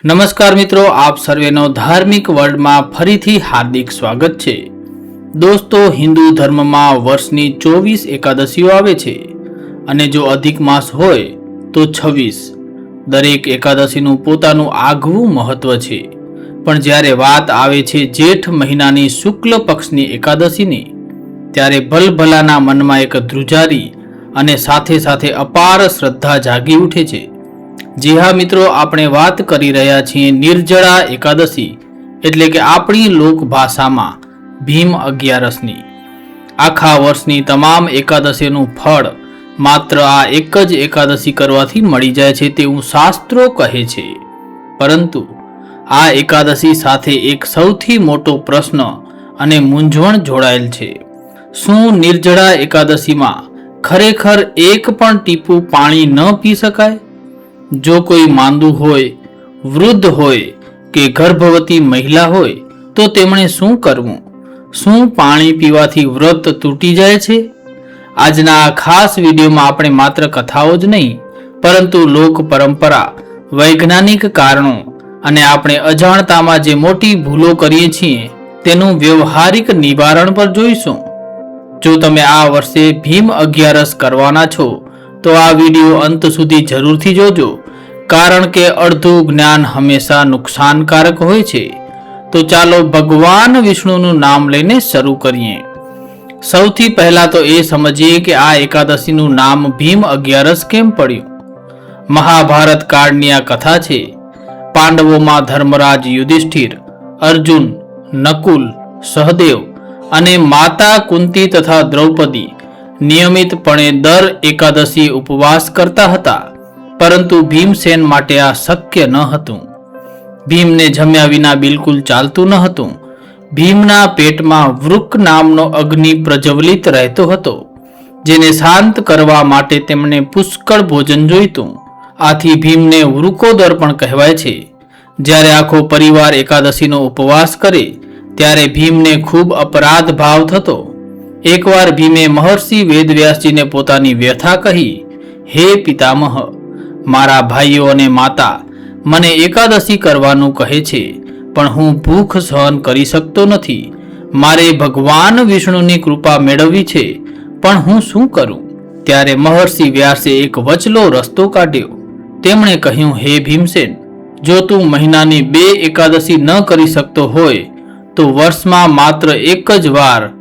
નમસ્કાર મિત્રો, આપ સર્વેનો ધાર્મિક વર્લ્ડમાં ફરીથી હાર્દિક સ્વાગત છે। દોસ્તો, હિન્દુ ધર્મમાં વર્ષની 24 એકાદશીઓ આવે છે અને જો અધિક માસ હોય તો 26। દરેક એકાદશીનું પોતાનું આગવું મહત્વ છે, પણ જ્યારે વાત આવે છે જેઠ મહિનાની શુક્લ પક્ષની એકાદશીની, ત્યારે ભલભલાના મનમાં એક ધ્રુજારી અને સાથે સાથે અપાર શ્રદ્ધા જાગી ઉઠે છે। જી હા મિત્રો, આપણે વાત કરી રહ્યા છીએ નિર્જળા એકાદશી એટલે કે આપણી લોક ભાષામાં ભીમ અગિયારસની। આખા વર્ષની તમામ એકાદશીનું ફળ માત્ર આ એક જ એકાદશી કરવાથી મળી જાય છે તેવું શાસ્ત્રો કહે છે, પરંતુ આ એકાદશી સાથે એક સૌથી મોટો પ્રશ્ન અને મૂંઝવણ જોડાયેલ છે। શું નિર્જળા એકાદશીમાં ખરેખર એક પણ ટીપું પાણી ન પી શકાય? જો કોઈ માંદું હોય, વૃદ્ધ હોય કે ગર્ભવતી મહિલા હોય તો તેમણે શું કરવું? શું પાણી પીવાથી વ્રત તૂટી જાય છે? આજના આ ખાસ વિડીયોમાં આપણે માત્ર કથાઓ જ નહીં, પરંતુ લોક પરંપરા, વૈજ્ઞાનિક કારણો અને આપણે અજાણતામાં જે મોટી ભૂલો કરીએ છીએ તેનું વ્યવહારિક નિવારણ પર જોઈશું। જો તમે આ વર્ષે ભીમ અગિયારસ કરવાના છો તો આ વિડીયો અંત સુધી જરૂરથી જોજો, કારણ કે અડધું જ્ઞાન હંમેશા નુકસાનકારક હોય છે। તો ચાલો ભગવાન વિષ્ણુનું નામ લઈને શરૂ કરીએ। સૌથી પહેલા તો એ સમજીએ કે આ એકાદશીનું નામ ભીમ અગિયારસ કેમ પડ્યું। મહાભારત કાળની આ કથા છે। પાંડવોમાં ધર્મરાજ યુધિષ્ઠિર, અર્જુન, નકુલ, સહદેવ અને માતા કુંતી તથા દ્રૌપદી નિયમિતપણે દર એકાદશી ઉપવાસ કરતા હતા, પરંતુ ભીમસેન માટે આ શક્ય ન હતું। ભીમને જમ્યા વિના બિલકુલ ચાલતું ન હતું। ભીમના પેટમાં વૃક નામનો અગ્નિ પ્રજ્વલિત રહેતો હતો, જેને શાંત કરવા માટે તેમને પુષ્કળ ભોજન જોઈતું। આથી ભીમને વૃકોદર પણ કહેવાય છે। જ્યારે આખો પરિવાર એકાદશીનો ઉપવાસ કરે ત્યારે ભીમને ખૂબ અપરાધ ભાવ થતો। એકવાર ભીમે મહર્ષિ વેદવ્યાસજીને પોતાની વ્યથા કહી, હે પિતામહ, મારા ભાઈઓ અને માતા મને એકાદશી કરવાનું કહે છે, પણ હું ભૂખ સહન કરી શકતો નથી। મારે ભગવાન વિષ્ણુની કૃપા મેળવવી છે, પણ હું શું કરું? ત્યારે મહર્ષિ વ્યાસે એક વચલો રસ્તો કાઢ્યો। તેમણે કહ્યું, હે ભીમસેન, જો તું મહિનાની 2 એકાદશી ન કરી શકતો હોય તો વર્ષમાં માત્ર એક જ વાર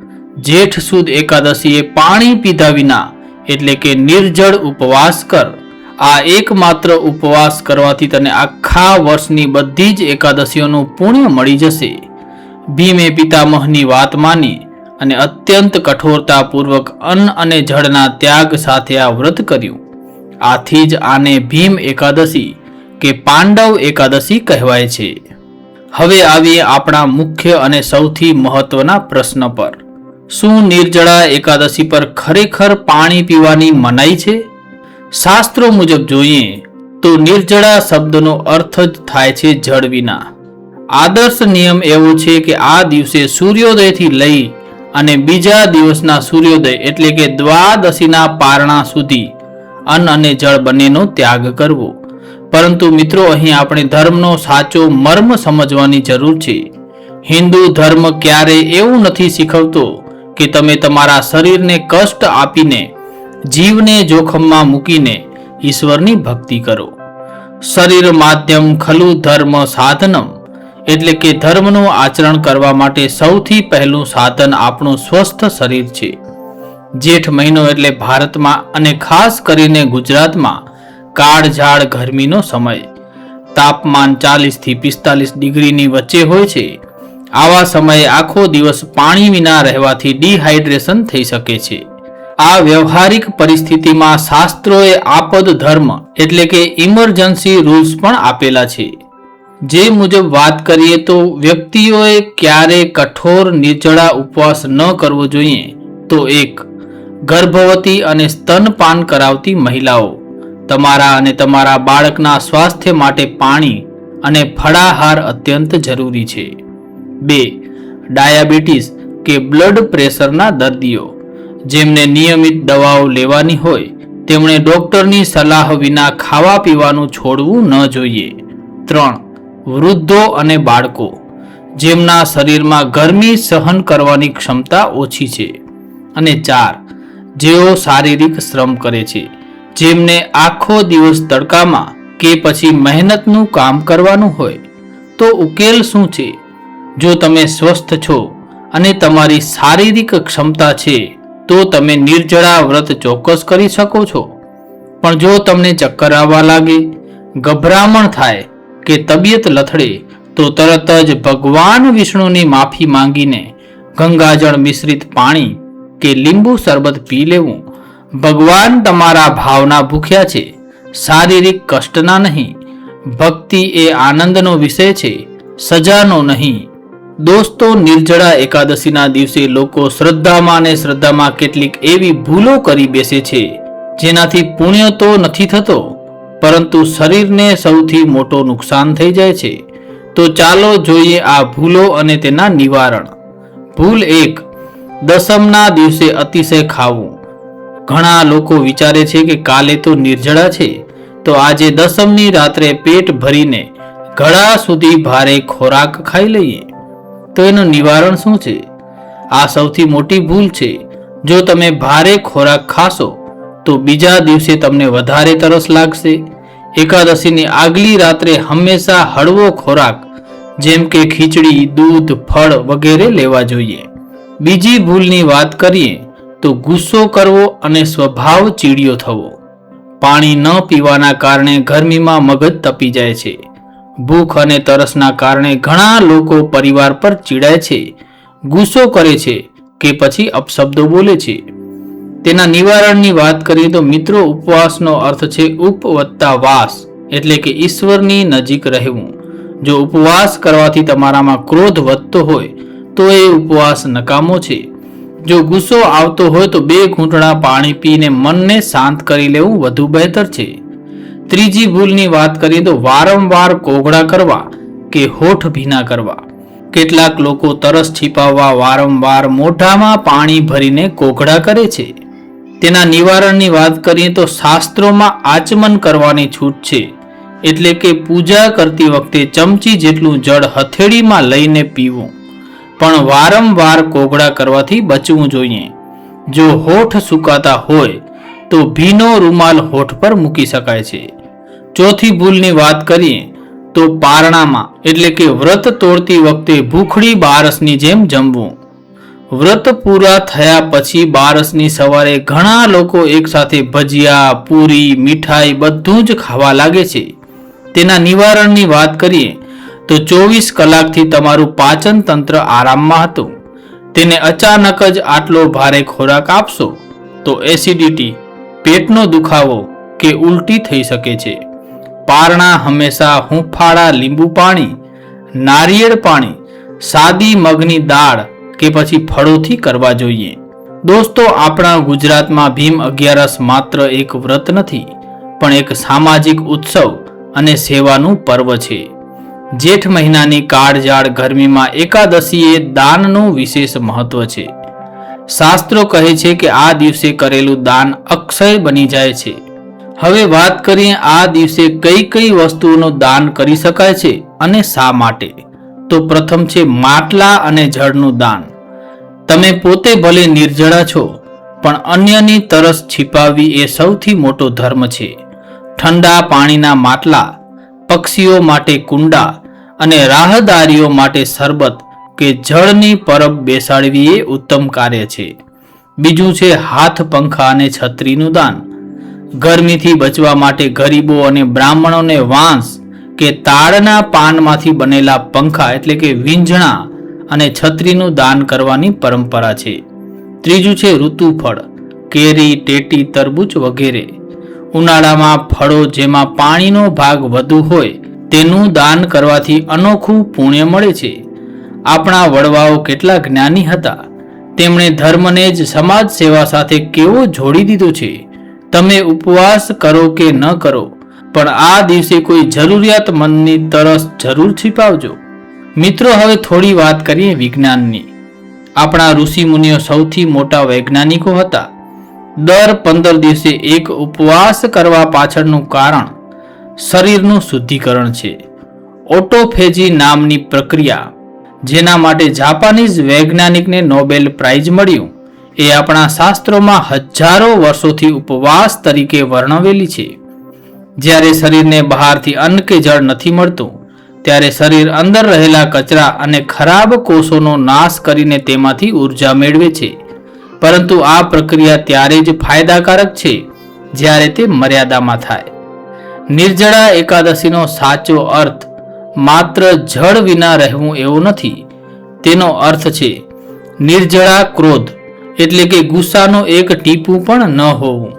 જેઠ સુદ એકાદશીએ પાણી પીધા વિના એટલે કે નિર્જળ ઉપવાસ કર। આ એકમાત્ર ઉપવાસ કરવાથી તને આખા વર્ષની બધી જ એકાદશીઓનું પુણ્ય મળી જશે। ભીમે પિતામહની વાત માની અને અત્યંત કઠોરતાપૂર્વક અન્ન અને જળના ત્યાગ સાથે આ વ્રત કર્યું। આથી જ આને ભીમ એકાદશી કે પાંડવ એકાદશી કહેવાય છે। હવે આવીએ આપણા મુખ્ય અને સૌથી મહત્વના પ્રશ્ન પર। શું નિર્જળા એકાદશી પર ખરેખર પાણી પીવાની મનાઈ છે? શાસ્ત્રો મુજબ જોઈએ તો નિર્જળા શબ્દનો અર્થ જ થાય છે જળ વિના। આદર્શ નિયમ એવો છે કે આ દિવસે સૂર્યોદયથી લઈ અને બીજા દિવસના સૂર્યોદય એટલે કે દ્વાદશીના પારણા સુધી અન્ન અને જળ બંનેનો ત્યાગ કરવો। પરંતુ મિત્રો, અહીં આપણે ધર્મનો સાચો મર્મ સમજવાની જરૂર છે। હિન્દુ ધર્મ ક્યારેય એવું નથી શીખવતો કે તમે તમારા શરીરને કષ્ટ આપીને, જીવને જોખમમાં મૂકીને ઈશ્વરની ભક્તિ કરો। શરીર માધ્યમ ખલુ ધર્મ સાધનમ એટલે કે ધર્મનું આચરણ કરવા માટે સૌથી પહેલું સાધન આપણું સ્વસ્થ શરીર છે। જેઠ મહિનો એટલે ભારતમાં અને ખાસ કરીને ગુજરાતમાં કાળઝાળ ગરમીનો સમય। તાપમાન 40 થી 45 ડિગ્રીની વચ્ચે હોય છે। આવા સમયે આખો દિવસ પાણી વિના રહેવાથી ડિહાઇડ્રેશન થઈ શકે છે। આ વ્યવહારિક પરિસ્થિતિમાં શાસ્ત્રોએ આપદ ધર્મ એટલે કે ઇમરજન્સી રૂલ્સ પણ આપેલા છે। જે મુજબ વાત કરીએ તો વ્યક્તિઓએ ક્યારે કઠોર નિર્જળા ઉપવાસ ન કરવો જોઈએ તો 1. ગર્ભવતી અને સ્તનપાન કરાવતી મહિલાઓ, તમારા અને તમારા બાળકના સ્વાસ્થ્ય માટે પાણી અને ફળાહાર અત્યંત જરૂરી છે। 2. ડાયાબિટીસ કે બ્લડ પ્રેશરના દર્દીઓ, જેમને નિયમિત દવાઓ લેવાની હોય તેમણે ડોક્ટરની સલાહ વિના ખાવા પીવાનું છોડવું ન જોઈએ। 3. વૃદ્ધો અને બાળકો, જેમના શરીરમાં ગરમી સહન કરવાની ક્ષમતા ઓછી છે. અને 4, જેઓ શારીરિક શ્રમ કરે છે, જેમને આખો દિવસ તડકામાં કે પછી મહેનતનું કામ કરવાનું હોય. તો ઉકેલ શું છે? જો તમે સ્વસ્થ છો અને તમારી શારીરિક ક્ષમતા છે તો તમે નિર્જળા વ્રત ચોક્કસ કરી શકો છો. પણ જો તમને ચક્કર આવવા લાગે, ગભરામણ થાય કે તબિયત લથડે, તો તરત જ ભગવાન વિષ્ણુની માફી માંગીને ગંગાજળ મિશ્રિત પાણી કે લીંબુ શરબત પી લેવું. ભગવાન તમારા ભાવના ભૂખ્યા છે, શારીરિક કષ્ટના નહીં. ભક્તિ એ આનંદનો વિષય છે, સજાનો નહીં. દોસ્તો, નિર્જળા એકાદશીના દિવસે લોકો શ્રદ્ધામાં અને શ્રદ્ધામાં કેટલીક એવી ભૂલો કરી બેસે છે જેનાથી પુણ્ય તો નથી થતો, પરંતુ શરીરને સૌથી મોટો નુકસાન થઈ જાય છે. તો ચાલો જોઈએ આ ભૂલો અને તેના નિવારણ. ભૂલ 1, દસમના દિવસે અતિશય ખાવું. ઘણા લોકો વિચારે છે કે કાલે તો નિર્જળા છે, તો આજે દસમની રાત્રે પેટ ભરીને ગળા સુધી ભારે ખોરાક ખાઈ લઈએ. તો એનું નિવારણ શું છે? આ સૌથી મોટી ભૂલ છે. જો તમે ભારે ખોરાક ખાશો તો બીજા દિવસે તમને વધારે તરસ લાગશે. એકાદશીની આગલી રાત્રે હંમેશા હળવો ખોરાક જેમ કે ખીચડી, દૂધ, ફળ વગેરે લેવા જોઈએ. બીજી ભૂલની વાત કરીએ તો ગુસ્સો કરવો અને સ્વભાવ ચીડિયો થવો. પાણી ન પીવાના કારણે ગરમીમાં મગજ તપી જાય છે. ભૂખ અને તરસના કારણે ઘણા લોકો પરિવાર પર ચીડાય છે, ગુસ્સો કરે છે કે પછી અપશબ્દો બોલે છે. તેના નિવારણની વાત કરીએ તો મિત્રો, ઉપવાસનો અર્થ છે ઉપ વત્તા વાસ, એટલે કે ઈશ્વરની નજીક રહેવું. જો ઉપવાસ કરવાથી તમારામાં ક્રોધ વધતો હોય તો એ ઉપવાસ નકામો છે. જો ગુસ્સો આવતો હોય તો 2 ઘૂંટડા પાણી પીને મનને શાંત કરી લેવું વધુ બહેતર છે. ત્રીજી ભૂલની વાત કરીએ તો વારંવાર કોગળા કરવા કે હોઠ ભીના કરવા. કેટલાક લોકો તરસ छिपाવવા વારંવાર મોઢામાં પાણી ભરીને કોગળા કરે છે. તેના નિવારણની વાત કરીએ તો શાસ્ત્રોમાં આચમન કરવાની છૂટ છે, એટલે કે પૂજા કરતી વખતે ચમચી જેટલું જળ હથેળીમાં લઈને પીવું. પણ વારંવાર કોગળા કરવાથી બચવું જોઈએ. જો હોઠ સુકાતા હોય તો ભીનો રૂમાલ હોઠ પર મૂકી શકાય છે. ચોથી ભૂલની વાત કરીએ તો પારણામાં, એટલે કે વ્રત તોડતી વખતે ભૂખડી બારસની જેમ જમવું. વ્રત પૂરા થયા પછી બારસની સવારે ઘણા લોકો એકસાથે ભજીયા, પૂરી, મીઠાઈ બધું જ ખાવા લાગે છે. તેના નિવારણની વાત કરીએ તો 24 કલાકથી તમારું પાચન તંત્ર આરામમાં હતું. તેને અચાનક જ આટલો ભારે ખોરાક આપશો તો એસિડિટી, પેટનો દુખાવો કે ઉલટી થઈ શકે છે. પારણા હંમેશા હૂંફાળા લીંબુ પાણી, નારિયેળ પાણી, સાદી મગની દાળ કે પછી ફળોથી કરવા જોઈએ. દોસ્તો, આપણા ગુજરાતમાં ભીમ 11 માત્ર એક વ્રત નથી, પણ એક સામાજિક ઉત્સવ અને સેવાનું પર્વ છે. જેઠ મહિનાની કાળઝાળ ગરમીમાં એકાદશીએ દાનનું વિશેષ મહત્વ છે. શાસ્ત્રો કહે છે કે આ દિવસે કરેલું દાન અક્ષય બની જાય છે. હવે વાત કરીએ આ દિવસે કઈ કઈ વસ્તુઓનું દાન કરી શકાય છે અને શા માટે. તો પ્રથમ છે માટલા અને જળનું દાન. તમે પોતે ભલે નિર્જળા છો, પણ અન્યની તરસ छिपाવવી એ સૌથી મોટો ધર્મ છે. ઠંડા પાણીના માટલા, પક્ષીઓ માટે કુંડા અને રાહદારીઓ માટે શરબત કે જળની પરબ બેસાડવી એ ઉત્તમ કાર્ય છે. બીજું છે હાથ પંખા અને છત્રીનું દાન. ગરમીથી બચવા માટે ગરીબો અને બ્રાહ્મણોને વાંસ કે તાડના પાનમાંથી બનેલા પંખા એટલે કે વીંઝણા અને છત્રીનું દાન કરવાની પરંપરા છે. ત્રીજું છે ઋતુફળ, કેરી, ટેટી, તરબૂચ વગેરે. ઉનાળામાં ફળો જેમાં પાણીનો ભાગ વધુ હોય તેનું દાન કરવાથી અનોખું પુણ્ય મળે છે. આપણા વડવાઓ કેટલા જ્ઞાની હતા. તેમણે ધર્મને જ સમાજ સેવા સાથે કેવો જોડી દીધો છે. તમે ઉપવાસ કરો કે ન કરો, પણ આ દિવસે કોઈ જરૂરિયાતમંદની તરસ જરૂર छिपाવજો. મિત્રો, હવે થોડી વાત કરીએ વિજ્ઞાનની. આપણા ઋષિ મુનિઓ સૌથી મોટા વૈજ્ઞાનિકો હતા. દર 15 દિવસે એક ઉપવાસ કરવા પાછળનું કારણ શરીરનું શુદ્ધિકરણ છે. ઓટોફેજી નામની પ્રક્રિયા, જેના માટે જાપાનીઝ વૈજ્ઞાનિકને નોબેલ પ્રાઇઝ મળ્યું, એ આપણા શાસ્ત્રોમાં હજારો વર્ષોથી ઉપવાસ તરીકે વર્ણવેલી છે. જ્યારે શરીરને બહારથી અન્ન કે જળ નથી મળતું, ત્યારે શરીર અંદર રહેલા કચરા અને ખરાબ કોષોનો નાશ કરીને તેમાંથી ઉર્જા મેળવે છે. પરંતુ આ પ્રક્રિયા ત્યારે જ ફાયદાકારક છે જ્યારે તે મર્યાદામાં થાય. નિર્જળા એકાદશીનો સાચો અર્થ માત્ર જળ વિના રહેવું એવો નથી. તેનો અર્થ છે નિર્જળા ક્રોધ, એટલે કે ગુસ્સાનો એક ટીપું પણ ન હોવું.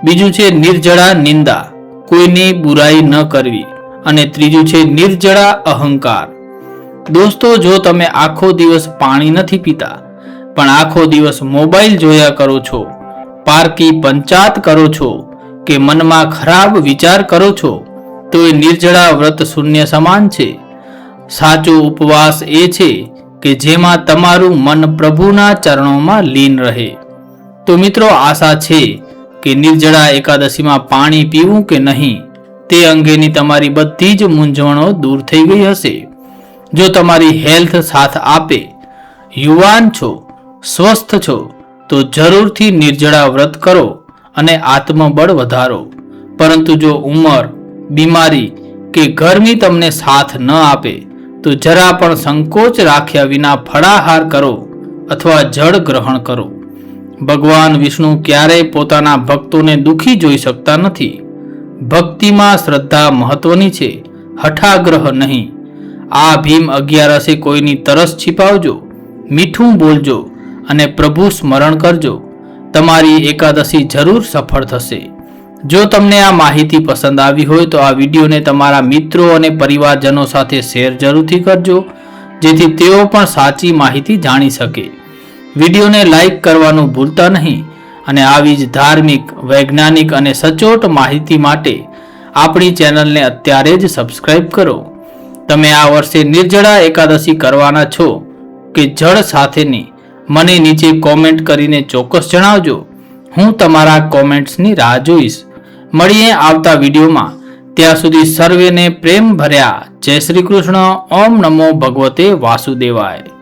બીજું છે નિર્જળા નિંદા, કોઈની બુરાઈ ન કરવી. અને ત્રીજું છે નિર્જળા અહંકાર. દોસ્તો, જો તમે આખો દિવસ પાણી નથી પીતા, પણ આખો દિવસ મોબાઈલ જોયા કરો છો, પારકી પંચાત કરો છો કે મનમાં ખરાબ વિચાર કરો છો, તો એ નિર્જળા વ્રત શૂન્ય સમાન છે. સાચો ઉપવાસ એ છે કે જેમાં તમારું મન પ્રભુના ચરણોમાં લીન રહે. તો મિત્રો, આશા છે કે નિર્જળા એકાદશીમાં પાણી પીવું કે નહીં તે અંગેની તમારી બધી જ મૂંઝવણો દૂર થઈ ગઈ હશે. જો તમારી હેલ્થ સાથ આપે, યુવાન છો, સ્વસ્થ છો, તો જરૂરથી નિર્જળા વ્રત કરો અને આત્મબળ વધારો. પરંતુ જો ઉંમર, બીમારી કે ગરમી તમને સાથ ન આપે, તો જરા પણ સંકોચ રાખ્યા વિના ફળાહાર કરો અથવા જળ ગ્રહણ કરો. ભગવાન વિષ્ણુ ક્યારેય પોતાના ભક્તોને દુઃખી જોઈ શકતા નથી. ભક્તિમાં શ્રદ્ધા મહત્વની છે, હઠાગ્રહ નહીં. આ ભીમ 11 કોઈની તરસ छिपावજો, મીઠું બોલજો અને પ્રભુ સ્મરણ કરજો. તમારી એકાદશી જરૂર સફળ થશે. જો તમને આ માહિતી પસંદ આવી હોય તો આ વિડીયોને તમારા મિત્રો અને પરિવારજનો સાથે શેર જરૂરથી કરજો, જેથી તેઓ પણ સાચી માહિતી જાણી શકે. વિડીયોને લાઈક કરવાનું ભૂલતા નહીં અને આવી જ ધાર્મિક, વૈજ્ઞાનિક અને સચોટ માહિતી માટે આપણી ચેનલને અત્યારે જ સબસ્ક્રાઇબ કરો. તમે આ વર્ષે નિર્જળા એકાદશી કરવાના છો કે જળ સાથેની, મને નીચે કોમેન્ટ કરીને ચોક્કસ જણાવજો. હું તમારા કોમેન્ટ્સની રાહ જોઈશ. મળીએ આવતા વિડીયોમાં. ત્યાં સુધી સર્વેને પ્રેમ ભર્યા જય શ્રી કૃષ્ણ. ઓમ નમો ભગવતે વાસુદેવાય.